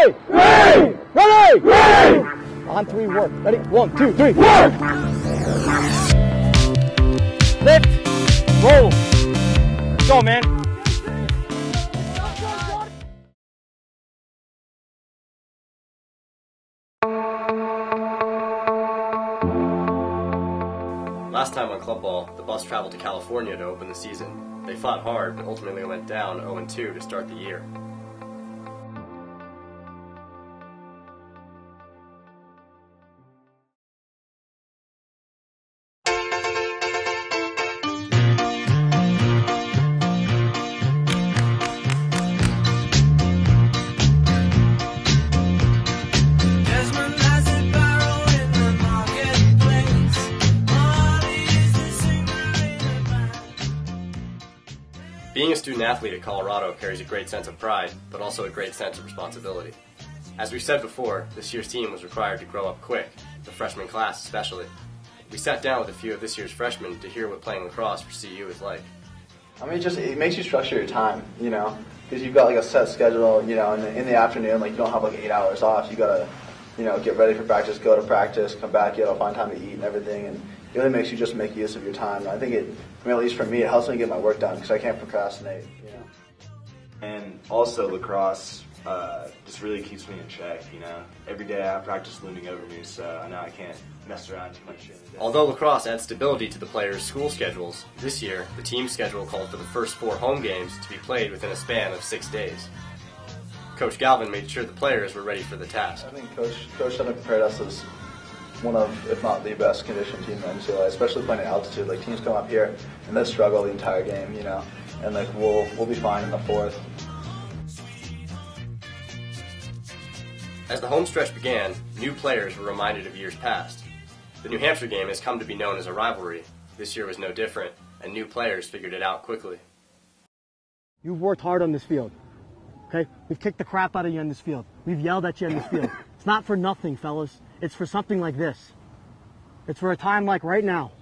Ready! Ready! Ready! Ready! On three, work. Ready? 1, 2, 3, work! Lift. Roll. Let's go, man. Last time on club ball, the Buffs traveled to California to open the season. They fought hard, but ultimately went down 0-2 to start the year. Being a student athlete at Colorado carries a great sense of pride, but also a great sense of responsibility. As we've said before, this year's team was required to grow up quick, the freshman class especially. We sat down with a few of this year's freshmen to hear what playing lacrosse for CU is like. I mean, it makes you structure your time, because you've got like a set schedule, and in the afternoon, like you don't have like 8 hours off. You gotta, get ready for practice, go to practice, come back, find time to eat and everything, and it really makes you just make use of your time. And I think at least for me, it helps me get my work done because I can't procrastinate. And also lacrosse just really keeps me in check. Every day I have practice looming over me, so I know I can't mess around too much. Although lacrosse adds stability to the players' school schedules, this year the team's schedule called for the first 4 home games to be played within a span of 6 days. Coach Galvin made sure the players were ready for the task. I think Coach Sutton prepared us as one of, if not the best conditioned team in the NCAA, especially playing at altitude. Like teams come up here and they struggle the entire game, and like we'll be fine in the fourth. As the home stretch began, new players were reminded of years past. The New Hampshire game has come to be known as a rivalry. This year was no different, and new players figured it out quickly. You've worked hard on this field, okay? We've kicked the crap out of you on this field. We've yelled at you on this field. It's not for nothing, fellas. It's for something like this. It's for a time like right now.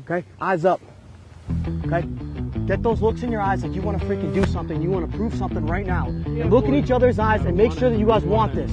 Okay? Eyes up. Okay? Get those looks in your eyes like you want to freaking do something. You want to prove something right now. And look in each other's eyes and make sure that you guys want this.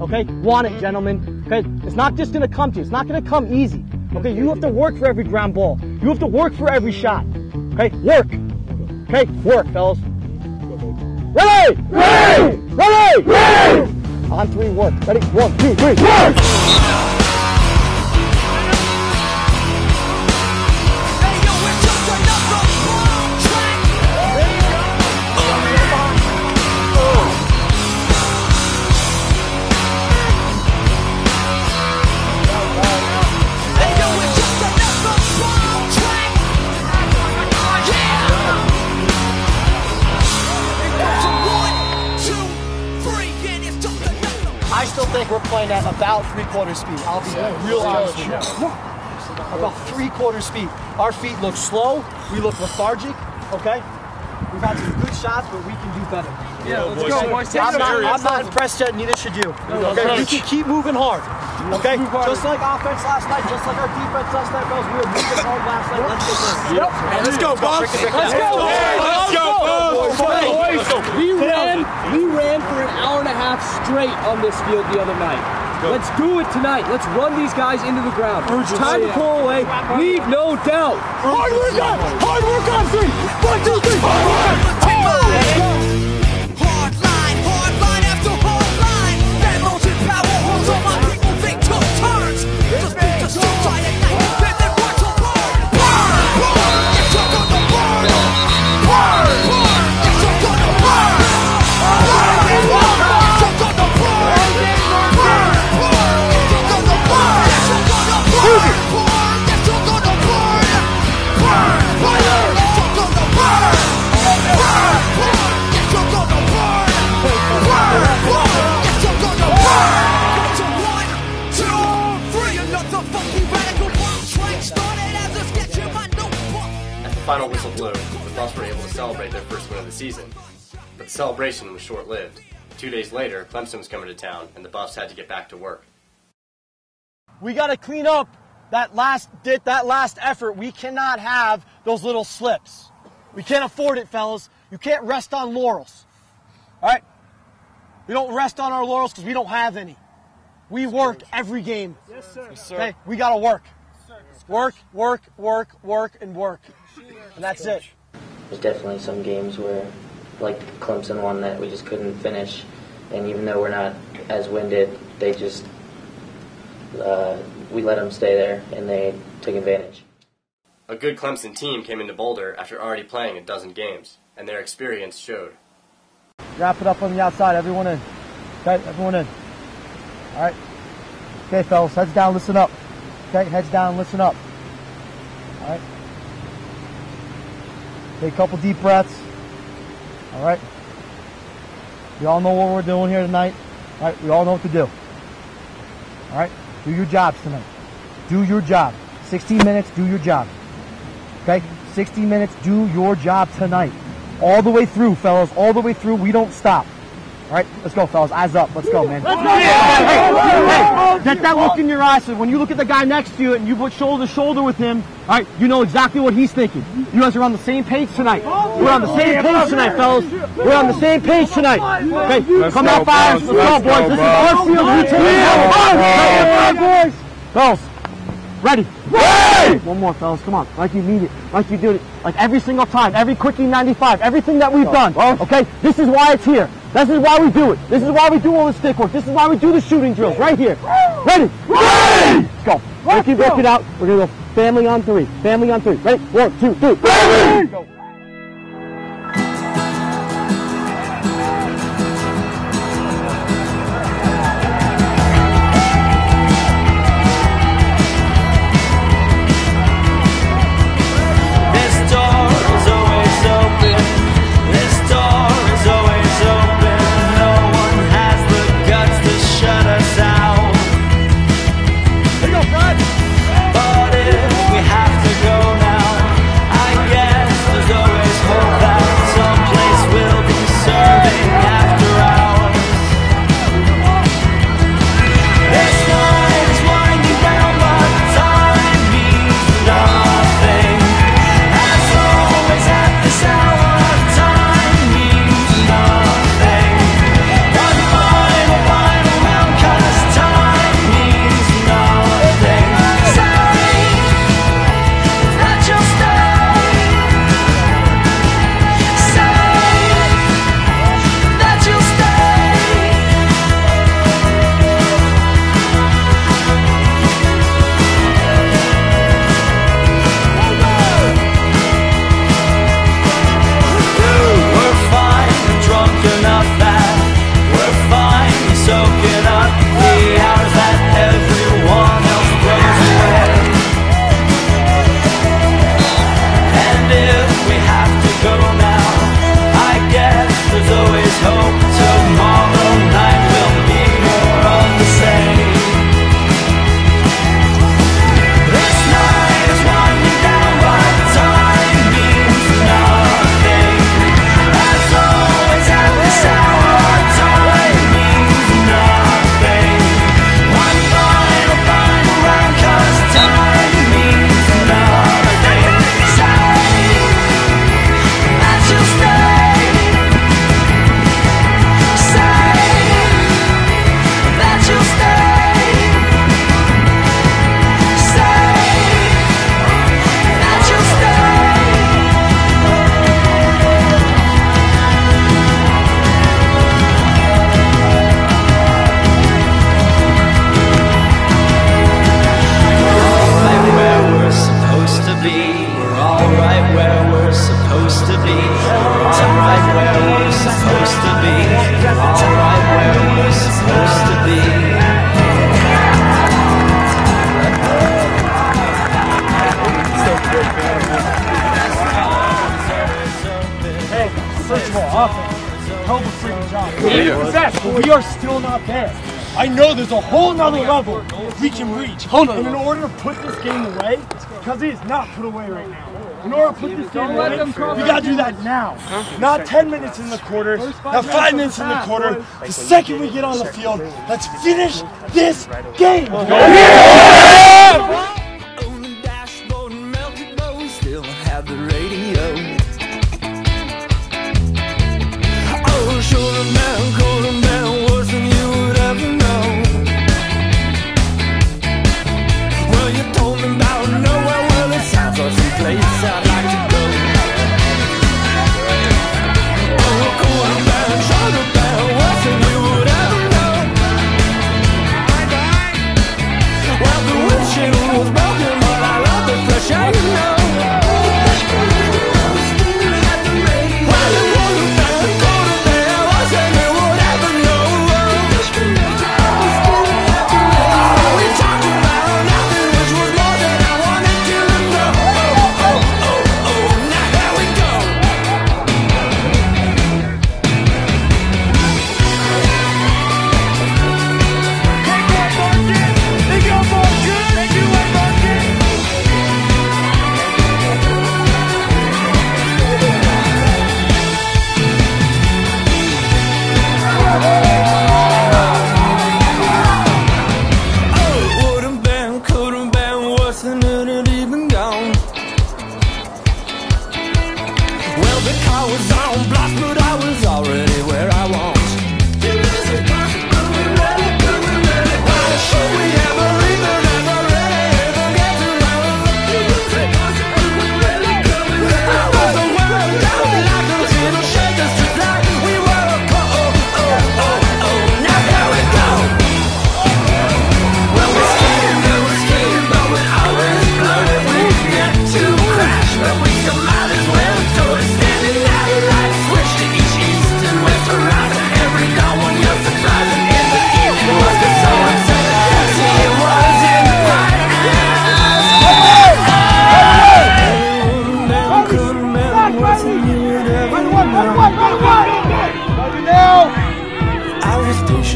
Okay? Want it, gentlemen. Okay? It's not just going to come to you. It's not going to come easy. Okay? You have to work for every ground ball. You have to work for every shot. Okay? Work. Okay? Work, fellas. Ready! Ready! Ready! Ready! On three, work. Ready? 1, 2, 3, work! I still think we're playing at about 3/4 speed. I'll be real honest with you. About 3/4 speed. Our feet look slow. We look lethargic. Okay? We've had some good shots, but we can do better. Yeah, let's go, boys. I'm not impressed yet, neither should you. Okay? We can keep moving hard. Okay? Just like offense last night, just like our defense last night, fellas. We were moving hard last night. Let's get this. Yep. Let's go, Buffs. Let's go. Let's go, Buffs. We ran for an hour and a half straight on this field the other night. Let's do it tonight. Let's run these guys into the ground. Time to pull away. Leave no doubt. Hard work on! Hard work on 3! 1, 2, 3! Hard line after hard line. That motion power holds on my people. They took turns. Just try at night. Then watch them burn. Burn! Burn! Yes, you're gonna burn. Burn! Burn! Yes, you're gonna burn. Burn! Burn! Yes, you're gonna burn. Burn! Burn! Yes, you're gonna burn. Yes, you're gonna burn. Burn! Yes, you're gonna burn. Burn! Burn! Yes, you're gonna burn. Burn! Burn! Yes, you're gonna burn. As the final whistle blew, the Buffs were able to celebrate their first win of the season. But the celebration was short-lived. 2 days later, Clemson was coming to town, and the Buffs had to get back to work. We got to clean up that last effort. We cannot have those little slips. We can't afford it, fellas. You can't rest on laurels. All right? We don't rest on our laurels because we don't have any. We work every game. Yes, sir. Yes, sir. Okay? We got to work. Work, work, work, work, and work. And that's it. There's definitely some games where, like Clemson one, that we just couldn't finish. And even though we're not as winded, they just, we let them stay there, and they took advantage. A good Clemson team came into Boulder after already playing a dozen games, and their experience showed. Wrap it up on the outside. Everyone in. Okay, everyone in. All right. Okay, fellas, heads down, listen up. Okay, heads down, listen up. All right. Take a couple deep breaths. All right. We all know what we're doing here tonight. All right, we all know what to do. All right, do your jobs tonight. Do your job. 60 minutes, do your job. Okay, 60 minutes, do your job tonight. All the way through, fellas, all the way through. We don't stop. All right, let's go, fellas. Eyes up. Let's go, man. Let's go. Hey, get that look in your eyes so when you look at the guy next to you and you put shoulder to shoulder with him, all right, you know exactly what he's thinking. You guys are on the same page tonight. We're on the same page tonight, fellas. We're on the same page tonight. Okay, come out fires. Let's go, boys. This is our field. We take it. Boys. Fellas, ready. One more, fellas. Come on. Like you need it. Like you do it. Like every single time. Every quickie 95. Everything that we've done. Okay? This is why it's here. This is why we do it. This is why we do all the stick work. This is why we do the shooting drills. Right here. Ready? Let's go. We'll keep working out. We're going to go family on three. Family on three. Ready? 1, 2, 3. Go. We are still not there. I know there's a whole nother level we can reach. And in order to put this game away, because it is not put away right now. In order to put this game away, we got to do that now. Not 10 minutes in the quarter, not 5 minutes in the quarter. The second we get on the field, let's finish this game. On the dashboard and melted bones, still have the radio. Oh, shoulder down,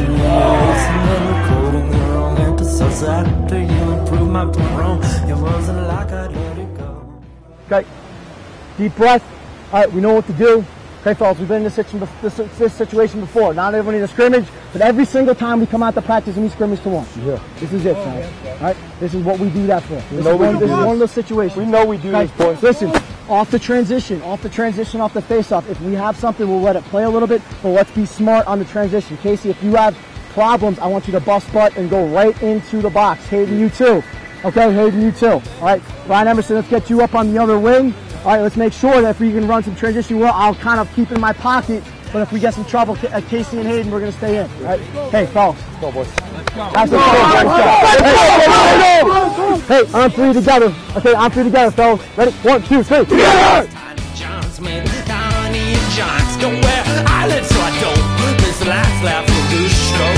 motion. Erasing and recording the wrong episodes after you improve my tone. It wasn't like I'd let it go. Okay, deep breath. All right, we know what to do. Okay, fellas, we've been in this situation before. Not everyone in a scrimmage, but every single time we come out to practice and we scrimmage to one. Yeah. This is it, guys. All right, this is what we do that for. This is one of those situations. We know we do this, boys. Listen, off the transition, off the face-off. If we have something, we'll let it play a little bit, but let's be smart on the transition. Casey, if you have problems, I want you to bust butt and go right into the box. Hayden, you too. Okay, Hayden, you too. All right, Ryan Emerson, let's get you up on the other wing. All right, let's make sure that if we can run some transition, well, I'll kind of keep in my pocket. But if we get some trouble, Casey and Hayden, we're going to stay in. All right? Hey, fellas. Go, boys. Let's go. Hey, on three together. Okay, on three together, fellas. Ready? 1, 2, 3. Together! Don't wear eyelids so I don't miss the last laugh of the show.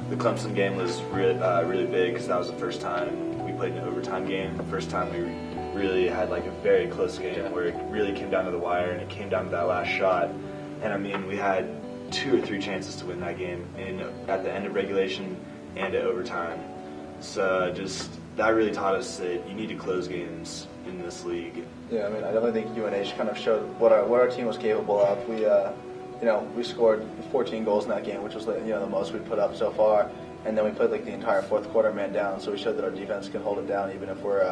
The Clemson game was really big because that was the first time we played an overtime game. The first time we really had like a very close game where it really came down to the wire and it came down to that last shot. And I mean, we had 2 or 3 chances to win that game at the end of regulation and at overtime. So just that really taught us that you need to close games in this league. Yeah, I mean, I definitely think UNH kind of showed what our team was capable of. We scored 14 goals in that game, which was the most we'd put up so far, and then we played like the entire fourth quarter man down. So we showed that our defense can hold it down even if we're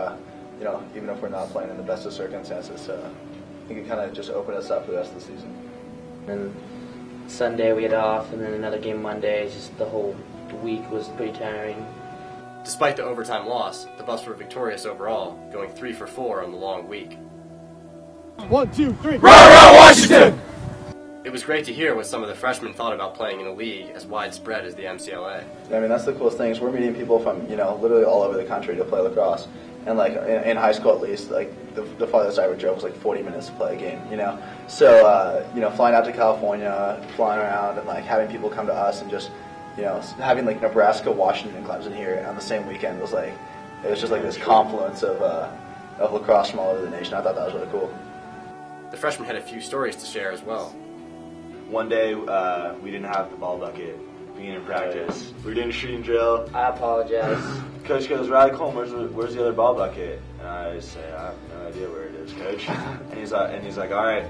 not playing in the best of circumstances. So I think it kind of just opened us up for the rest of the season. And Sunday we had off, and then another game Monday. Just the whole week was pretty tiring. Despite the overtime loss, the Buffs were victorious overall, going 3 for 4 on the long week. 1, 2, 3. Rah, Washington! It was great to hear what some of the freshmen thought about playing in a league as widespread as the MCLA. I mean, that's the coolest thing is we're meeting people from, literally all over the country to play lacrosse. And like in high school at least, like the farthest I ever drove was like 40 minutes to play a game, So, flying out to California, flying around and like having people come to us and just, having like Nebraska, Washington, and Clemson here on the same weekend was like, it was just like this confluence of lacrosse from all over the nation. I thought that was really cool. The freshmen had a few stories to share as well. One day, we didn't have the ball bucket being in practice. We were doing shooting drill. I apologize. Coach goes, Riley Coleman, where's the other ball bucket? And I say, I have no idea where it is, Coach. and he's like, all right,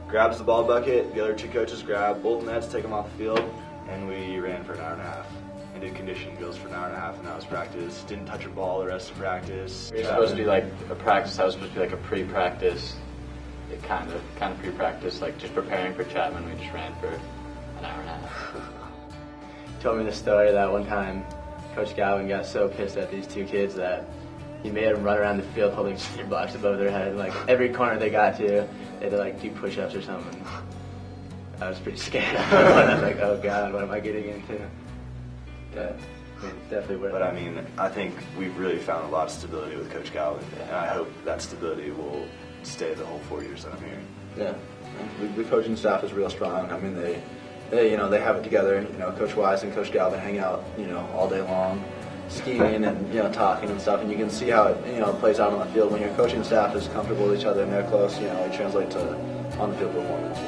grabs the ball bucket. The other 2 coaches grab both nets, take them off the field, and we ran for an hour and a half. And did conditioning drills for an hour and a half, and that was practice. Didn't touch a ball the rest of practice. It was supposed to be like a practice. That was supposed to be like a pre-practice. It kind of pre-practice, like just preparing for Chapman. We just ran for an hour and a half. He told me the story that one time Coach Galvin got so pissed at these 2 kids that he made them run around the field holding cinder blocks above their head. Like every corner they got to, they had to like do push-ups or something. I was pretty scared. I was like, oh God, what am I getting into? But I mean, it's definitely worth it. But I mean, I think we've really found a lot of stability with Coach Galvin, and I hope that stability will stay the whole 4 years that I'm here. Yeah, the coaching staff is real strong. I mean, they have it together. Coach Wise and Coach Galvin hang out, all day long. scheming and talking and stuff, and you can see how it plays out on the field when your coaching staff is comfortable with each other and they're close. It translates to on the field performance.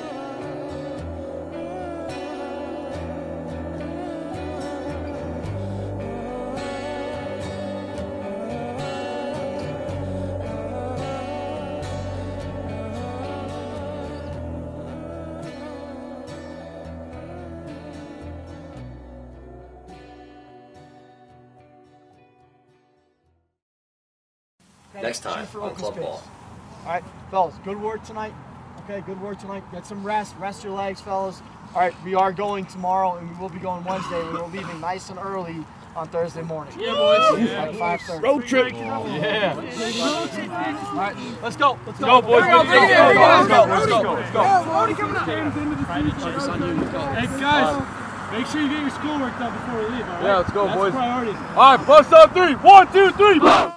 Next time on Club Ball. All right, fellas, good work tonight. Okay, good work tonight. Get some rest. Rest your legs, fellas. All right, we are going tomorrow, and we will be going Wednesday. And we're leaving nice and early on Thursday morning. Yeah, boys. Like 5:30. Road trip. Yeah. All right, let's go. Let's go. Go, boys. Let's go. Let's go. Let's go. Hey, guys, make sure you get your schoolwork done before we leave, all right? Yeah, let's go, That's boys. Priorities. All right, bust up 3. 1, 2, 3.